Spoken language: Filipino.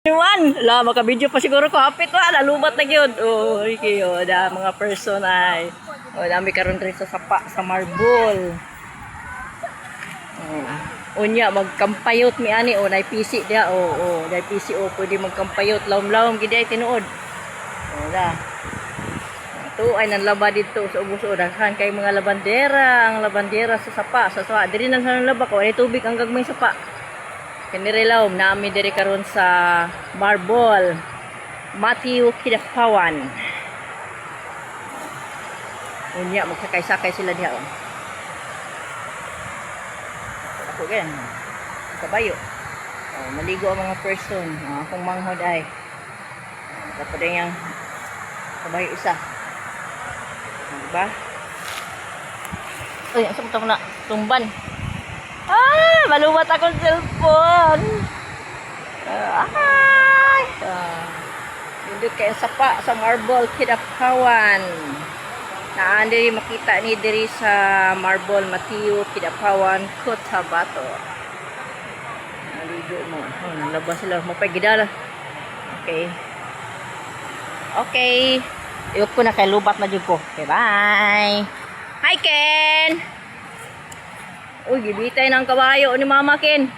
Iwan, la maka-video pa siguro ko hapit wa nalubat na gyud. Oh, okay, oh, da mga person ay. Oh, dami karon diri sa sapa sa marble. Oh. Unya magkampayot mi ani oh, nay PC dia. Oh, nay PC oh, pwede magkampayot lawom-lawom gid ay tinuod. Oh, da. Ito ay nanlaba dito sa ubos o daghan kay mga labandera, ang labandera sa sapa, sa sapa. Diri nang sa laba ko ay tubig ang gagmay sapa. Kanirelawm naami diri karon sa Marble Matthew Kidapawan. Unya magsakay-sakay sila diha. Ako gan. Kabayo. Oh, maligo ang mga person. Akong manghod ay. Tapos din yang kabayo isa. Diba? Uy, asa mo na tumban. Maluwat akong cellphone. Hindi kayo sapa sa Marble Kidapawan. Naan diri makita ni diri sa Marble Matthew Kidapawan, Cotabato. Maligo mo. Oh, nalabas sila. Mapagidala. Okay. Okay. Iyok ko na kay lubat na dyan ko. Okay, bye. Hi, Ken! Uy, gibitay ng kabayo ni Mama Ken.